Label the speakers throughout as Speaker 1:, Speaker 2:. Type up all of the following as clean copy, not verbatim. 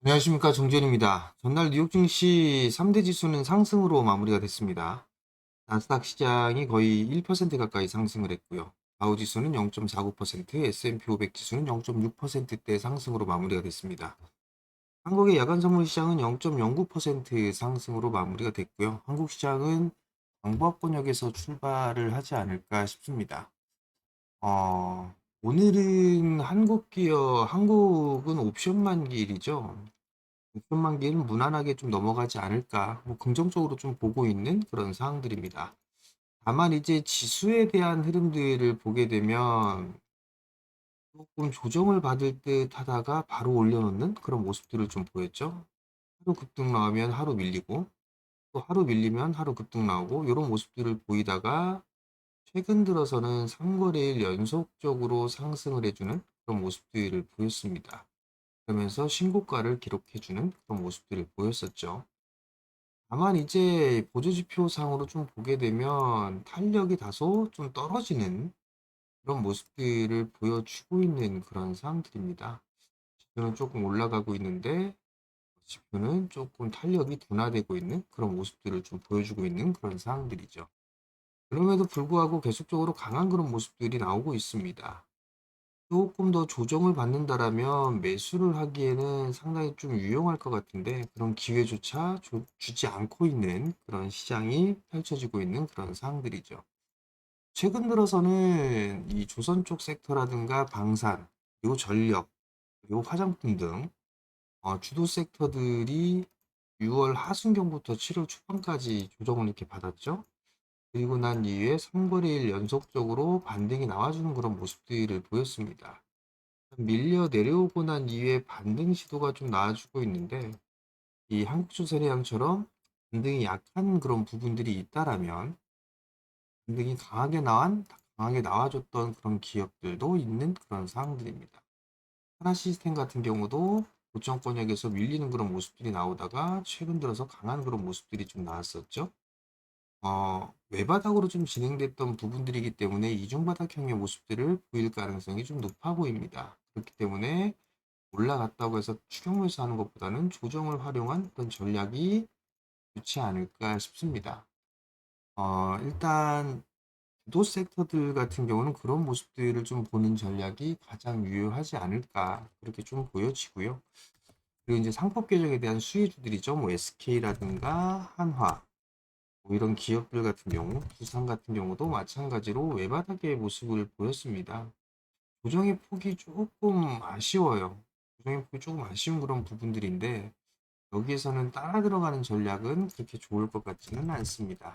Speaker 1: 안녕하십니까, 정준입니다. 전날 뉴욕 증시 3대 지수는 상승으로 마무리가 됐습니다. 나스닥 시장이 거의 1% 가까이 상승을 했고요. 다우 지수는 0.49%, S&P 500 지수는 0.6%대 상승으로 마무리가 됐습니다. 한국의 야간 선물 시장은 0.09% 상승으로 마무리가 됐고요. 한국 시장은 강보합권역에서 출발을 하지 않을까 싶습니다. 오늘은 한국은 옵션 만기일이죠. 6천만 개는 무난하게 좀 넘어가지 않을까, 뭐 긍정적으로 좀 보고 있는 그런 상황들입니다. 다만 이제 지수에 대한 흐름들을 보게 되면 조금 조정을 받을 듯 하다가 바로 올려놓는 그런 모습들을 좀 보였죠. 하루 급등 나오면 하루 밀리고, 또 하루 밀리면 하루 급등 나오고, 이런 모습들을 보이다가 최근 들어서는 3거래일 연속적으로 상승을 해주는 그런 모습들을 보였습니다. 그러면서 신고가를 기록해주는 그런 모습들을 보였었죠. 다만 이제 보조지표상으로 좀 보게 되면 탄력이 다소 좀 떨어지는 그런 모습들을 보여주고 있는 그런 상황들입니다. 지표는 조금 올라가고 있는데 지표는 조금 탄력이 둔화되고 있는 그런 모습들을 좀 보여주고 있는 그런 상황들이죠. 그럼에도 불구하고 계속적으로 강한 그런 모습들이 나오고 있습니다. 조금 더 조정을 받는다라면 매수를 하기에는 상당히 좀 유용할 것 같은데 그런 기회조차 주지 않고 있는 그런 시장이 펼쳐지고 있는 그런 상황들이죠. 최근 들어서는 이 조선 쪽 섹터라든가 방산, 그리고 전력, 그리고 화장품 등 주도 섹터들이 6월 하순경부터 7월 초반까지 조정을 이렇게 받았죠. 그리고 난 이후에 3거래일 연속적으로 반등이 나와주는 그런 모습들을 보였습니다. 밀려 내려오고 난 이후에 반등 시도가 좀 나와주고 있는데 이 한국주선회장처럼 반등이 약한 그런 부분들이 있다라면 반등이 강하게 나와줬던 그런 기업들도 있는 그런 상황들입니다. 하나시스템 같은 경우도 고점권역에서 밀리는 그런 모습들이 나오다가 최근 들어서 강한 그런 모습들이 좀 나왔었죠. 외바닥으로 좀 진행됐던 부분들이기 때문에 이중바닥형의 모습들을 보일 가능성이 좀 높아 보입니다. 그렇기 때문에 올라갔다고 해서 추격 매수하는 것보다는 조정을 활용한 그런 전략이 좋지 않을까 싶습니다. 일단 주도 섹터들 같은 경우는 그런 모습들을 좀 보는 전략이 가장 유효하지 않을까 그렇게 좀 보여지고요. 그리고 이제 상법 개정에 대한 수혜주들이죠. 뭐 SK라든가 한화 뭐 이런 기업들 같은 경우, 두산 같은 경우도 마찬가지로 외바닥의 모습을 보였습니다. 조정의 폭이 조금 아쉬워요. 조정의 폭이 조금 아쉬운 그런 부분들인데 여기에서는 따라 들어가는 전략은 그렇게 좋을 것 같지는 않습니다.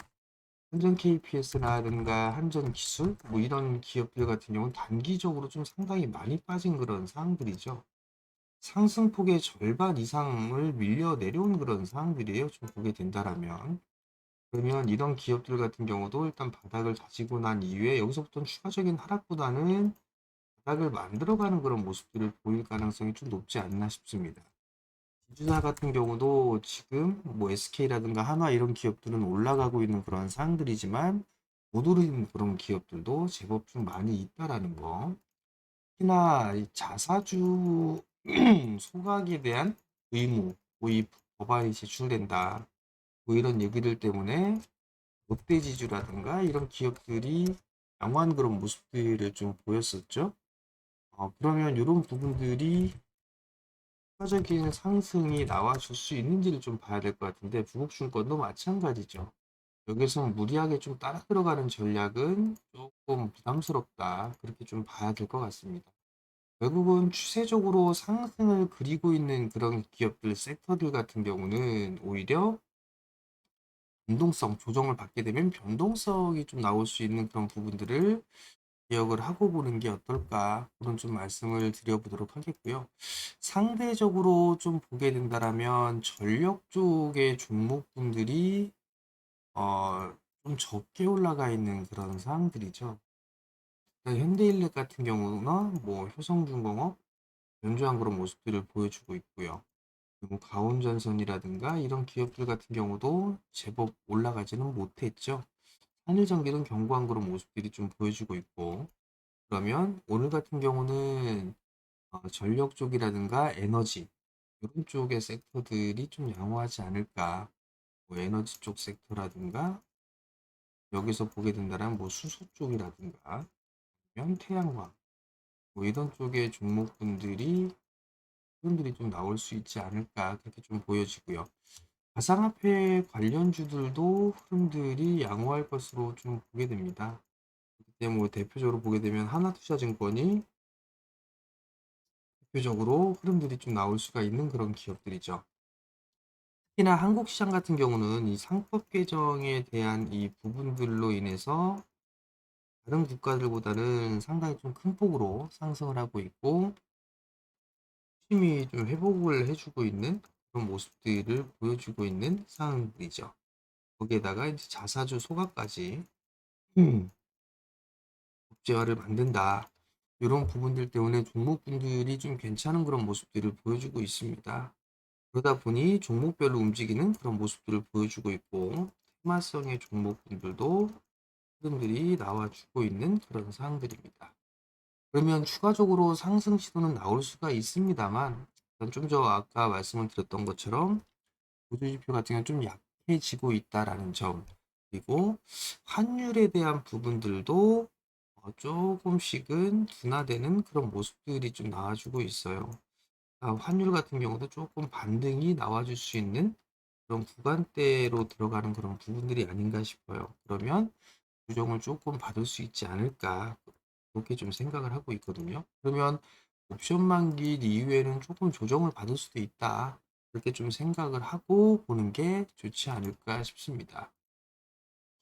Speaker 1: 한전 KPS라든가 한전 기술 뭐 이런 기업들 같은 경우는 단기적으로 좀 상당히 많이 빠진 그런 상황들이죠. 상승폭의 절반 이상을 밀려 내려온 그런 상황들이에요. 좀 보게 된다라면. 그러면 이런 기업들 같은 경우도 일단 바닥을 다지고 난 이후에 여기서부터는 추가적인 하락보다는 바닥을 만들어가는 그런 모습들을 보일 가능성이 좀 높지 않나 싶습니다. 지주사 같은 경우도 지금 뭐 SK라든가 한화 이런 기업들은 올라가고 있는 그런 상황들이지만 못 오르는 그런 기업들도 제법 좀 많이 있다라는 거. 특히나 이 자사주 소각에 대한 의무, 이 법안이 제출된다. 뭐 이런 얘기들 때문에 롯데지주라든가 이런 기업들이 양호한 그런 모습들을 좀 보였었죠. 그러면 이런 부분들이 추가적인 상승이 나와줄 수 있는지를 좀 봐야 될 것 같은데 부국증권도 마찬가지죠. 여기서 무리하게 좀 따라 들어가는 전략은 조금 부담스럽다. 그렇게 좀 봐야 될 것 같습니다. 결국은 추세적으로 상승을 그리고 있는 그런 기업들, 섹터들 같은 경우는 오히려 조정을 받게 되면 변동성이 좀 나올 수 있는 그런 부분들을 기억을 하고 보는 게 어떨까 그런 좀 말씀을 드려보도록 하겠고요. 상대적으로 좀 보게 된다라면 전력 쪽의 종목군들이 어, 좀 적게 올라가 있는 그런 상황들이죠. 현대일렉 같은 경우나 뭐 효성중공업, 연주한 그런 모습들을 보여주고 있고요. 그리고 가온전선이라든가 이런 기업들 같은 경우도 제법 올라가지는 못했죠. 한일전기는 견고한 그런 모습들이 좀 보여주고 있고 그러면 오늘 같은 경우는 전력 쪽이라든가 에너지 이런 쪽의 섹터들이 좀 양호하지 않을까. 뭐 에너지 쪽 섹터라든가 여기서 보게 된다면 뭐 수소 쪽이라든가 아니면 태양광 뭐 이런 쪽의 종목군들이 흐름들이 좀 나올 수 있지 않을까 그렇게 좀 보여지고요. 가상화폐 관련주들도 흐름들이 양호할 것으로 좀 보게 됩니다. 그때 뭐 대표적으로 보게 되면 하나투자증권이 대표적으로 흐름들이 좀 나올 수가 있는 그런 기업들이죠. 특히나 한국 시장 같은 경우는 이 상법 개정에 대한 이 부분들로 인해서 다른 국가들보다는 상당히 좀 큰 폭으로 상승을 하고 있고 열심히 좀 회복을 해주고 있는 그런 모습들을 보여주고 있는 상황들이죠. 거기에다가 이제 자사주 소각까지 법제화를 만든다. 이런 부분들 때문에 종목분들이 좀 괜찮은 그런 모습들을 보여주고 있습니다. 그러다 보니 종목별로 움직이는 그런 모습들을 보여주고 있고 테마성의 종목분들도 흐름들이 나와주고 있는 그런 상황들입니다. 그러면 추가적으로 상승 시도는 나올 수가 있습니다만 좀 더 아까 말씀을 드렸던 것처럼 보조지표 같은 경우는 좀 약해지고 있다라는 점 그리고 환율에 대한 부분들도 조금씩은 둔화되는 그런 모습들이 좀 나와주고 있어요. 환율 같은 경우도 조금 반등이 나와줄 수 있는 그런 구간대로 들어가는 그런 부분들이 아닌가 싶어요. 그러면 조정을 조금 받을 수 있지 않을까 그렇게 좀 생각을 하고 있거든요. 그러면 옵션 만기 이후에는 조금 조정을 받을 수도 있다. 그렇게 좀 생각을 하고 보는 게 좋지 않을까 싶습니다.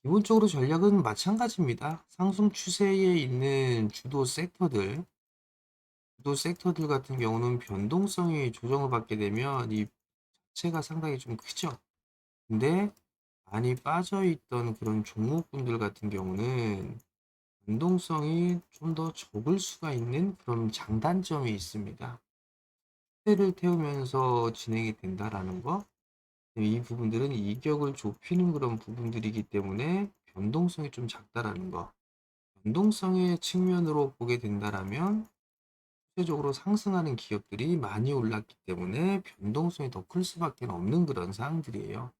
Speaker 1: 기본적으로 전략은 마찬가지입니다. 상승 추세에 있는 주도 섹터들 같은 경우는 변동성이 조정을 받게 되면 이 자체가 상당히 좀 크죠. 근데 많이 빠져있던 그런 종목군들 같은 경우는 변동성이 좀 더 적을 수가 있는 그런 장단점이 있습니다. 시세를 태우면서 진행이 된다라는 거, 이 부분들은 이격을 좁히는 그런 부분들이기 때문에 변동성이 좀 작다라는 거. 변동성의 측면으로 보게 된다라면 실제적으로 상승하는 기업들이 많이 올랐기 때문에 변동성이 더 클 수밖에 없는 그런 상황들이에요.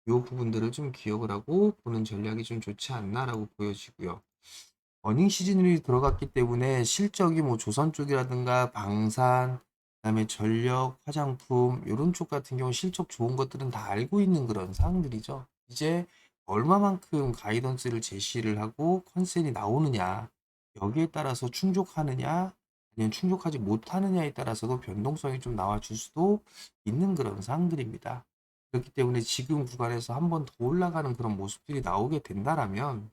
Speaker 1: 이 부분들을 좀 기억을 하고 보는 전략이 좀 좋지 않나라고 보여지고요. 어닝 시즌이 들어갔기 때문에 실적이 뭐 조선 쪽이라든가 방산, 그다음에 전력, 화장품 이런 쪽 같은 경우 실적 좋은 것들은 다 알고 있는 그런 상황들이죠. 이제 얼마만큼 가이던스를 제시를 하고 컨센이 나오느냐 여기에 따라서 충족하느냐 아니면 충족하지 못하느냐에 따라서도 변동성이 좀 나와줄 수도 있는 그런 상황들입니다. 그렇기 때문에 지금 구간에서 한 번 더 올라가는 그런 모습들이 나오게 된다라면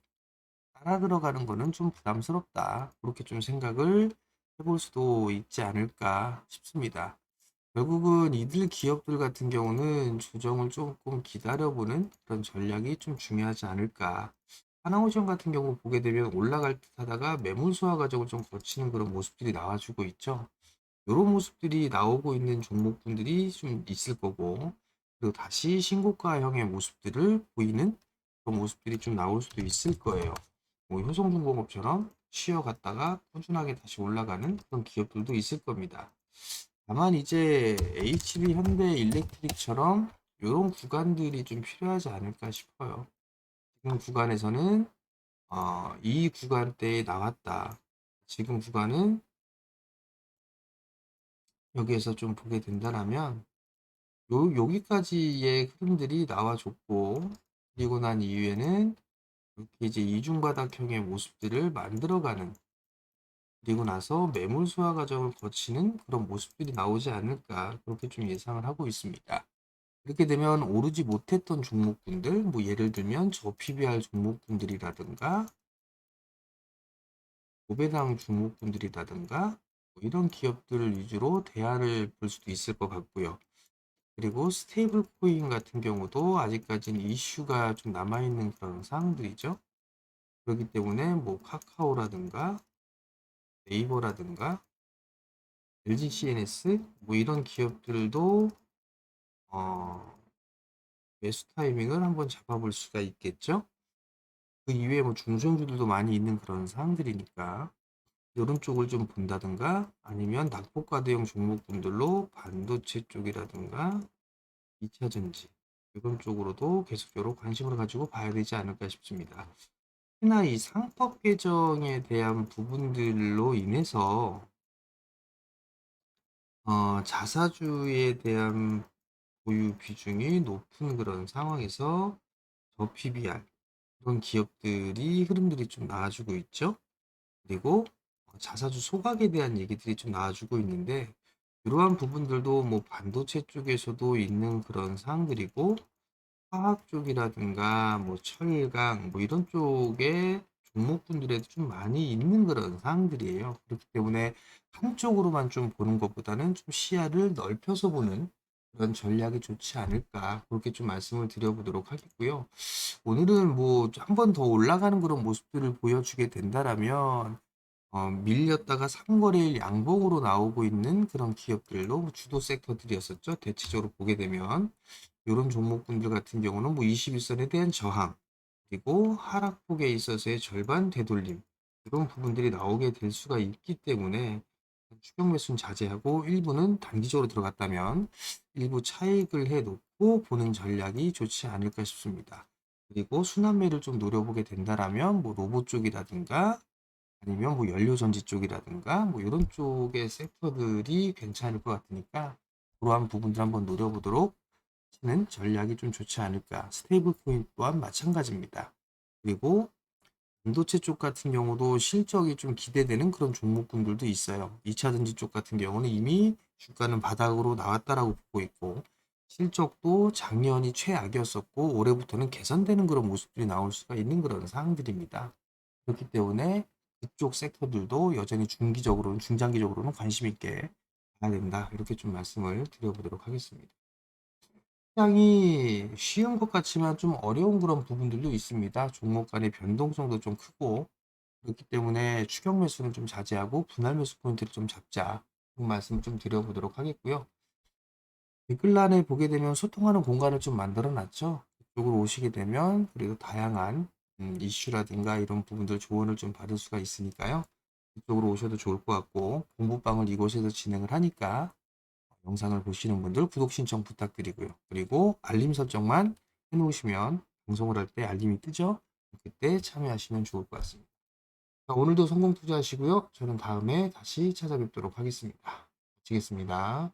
Speaker 1: 따라 들어가는 거는 좀 부담스럽다. 그렇게 좀 생각을 해볼 수도 있지 않을까 싶습니다. 결국은 이들 기업들 같은 경우는 조정을 조금 기다려보는 그런 전략이 좀 중요하지 않을까. 하나오션 같은 경우 보게 되면 올라갈 듯 하다가 매물 소화 과정을 좀 거치는 그런 모습들이 나와주고 있죠. 이런 모습들이 나오고 있는 종목분들이 좀 있을 거고, 그리고 다시 신고가형의 모습들을 보이는 그런 모습들이 좀 나올 수도 있을 거예요. 뭐 효성중공업처럼 쉬어갔다가 꾸준하게 다시 올라가는 그런 기업들도 있을 겁니다. 다만 이제 HB 현대 일렉트릭처럼 이런 구간들이 좀 필요하지 않을까 싶어요. 지금 구간에서는 이 구간대에 나왔다. 지금 구간은 여기에서 좀 보게 된다면 여기까지의 흐름들이 나와줬고 그리고 난 이후에는 이렇게 이제 이중바닥형의 모습들을 만들어가는 그리고 나서 매물 소화 과정을 거치는 그런 모습들이 나오지 않을까 그렇게 좀 예상을 하고 있습니다. 이렇게 되면 오르지 못했던 종목군들, 뭐 예를 들면 저 PBR 종목군들이라든가 고배당 종목군들이라든가 뭐 이런 기업들을 위주로 대안을 볼 수도 있을 것 같고요. 그리고 스테이블 코인 같은 경우도 아직까지는 이슈가 좀 남아있는 그런 상황들이죠. 그렇기 때문에 뭐 카카오라든가 네이버라든가 LG CNS 뭐 이런 기업들도 어, 매수 타이밍을 한번 잡아볼 수가 있겠죠. 그 이외에 뭐 중소형주들도 많이 있는 그런 상황들이니까 이런 쪽을 좀 본다든가 아니면 낙폭과대형 종목군들로 반도체 쪽이라든가 2차 전지 이런 쪽으로도 계속적으로 관심을 가지고 봐야 되지 않을까 싶습니다. 특히나 이 상법 개정에 대한 부분들로 인해서 자사주에 대한 보유 비중이 높은 그런 상황에서 저 PBR 이런 기업들이 흐름들이 좀 나와주고 있죠. 그리고 자사주 소각에 대한 얘기들이 좀 나와주고 있는데 이러한 부분들도 뭐 반도체 쪽에서도 있는 그런 사항들이고 화학 쪽이라든가 뭐 철강 뭐 이런 쪽에 종목군들에도 좀 많이 있는 그런 사항들이에요. 그렇기 때문에 한쪽으로만 좀 보는 것보다는 좀 시야를 넓혀서 보는 그런 전략이 좋지 않을까 그렇게 좀 말씀을 드려보도록 하겠고요. 오늘은 뭐 한 번 더 올라가는 그런 모습들을 보여주게 된다라면 밀렸다가 상거래일 양봉으로 나오고 있는 그런 기업들로 주도 섹터들이었었죠. 대체적으로 보게 되면 이런 종목군들 같은 경우는 뭐 21선에 대한 저항 그리고 하락폭에 있어서의 절반 되돌림 이런 부분들이 나오게 될 수가 있기 때문에 추격 매수는 자제하고 일부는 단기적으로 들어갔다면 일부 차익을 해놓고 보는 전략이 좋지 않을까 싶습니다. 그리고 순환매를 좀 노려보게 된다라면 뭐 로봇 쪽이라든가 아니면 뭐 연료전지 쪽이라든가 뭐 이런 쪽의 섹터들이 괜찮을 것 같으니까 그러한 부분들 한번 노려보도록 하는 전략이 좀 좋지 않을까. 스테이블 코인 또한 마찬가지입니다. 그리고 반도체 쪽 같은 경우도 실적이 좀 기대되는 그런 종목군들도 있어요. 2차 전지 쪽 같은 경우는 이미 주가는 바닥으로 나왔다라고 보고 있고 실적도 작년이 최악이었었고 올해부터는 개선되는 그런 모습들이 나올 수가 있는 그런 상황들입니다. 그렇기 때문에 그쪽 섹터들도 여전히 중기적으로는 중장기적으로는 관심 있게 봐야 된다. 이렇게 좀 말씀을 드려보도록 하겠습니다. 시장이 쉬운 것 같지만 좀 어려운 그런 부분들도 있습니다. 종목 간의 변동성도 좀 크고 그렇기 때문에 추격 매수는 좀 자제하고 분할 매수 포인트를 좀 잡자. 그 말씀 좀 드려보도록 하겠고요. 댓글란에 보게 되면 소통하는 공간을 좀 만들어 놨죠. 이쪽으로 오시게 되면 그리고 다양한 이슈라든가 이런 부분들 조언을 좀 받을 수가 있으니까요. 이쪽으로 오셔도 좋을 것 같고 공부방을 이곳에서 진행을 하니까 영상을 보시는 분들 구독 신청 부탁드리고요. 그리고 알림 설정만 해놓으시면 방송을 할 때 알림이 뜨죠. 그때 참여하시면 좋을 것 같습니다. 자, 오늘도 성공 투자하시고요. 저는 다음에 다시 찾아뵙도록 하겠습니다. 마치겠습니다.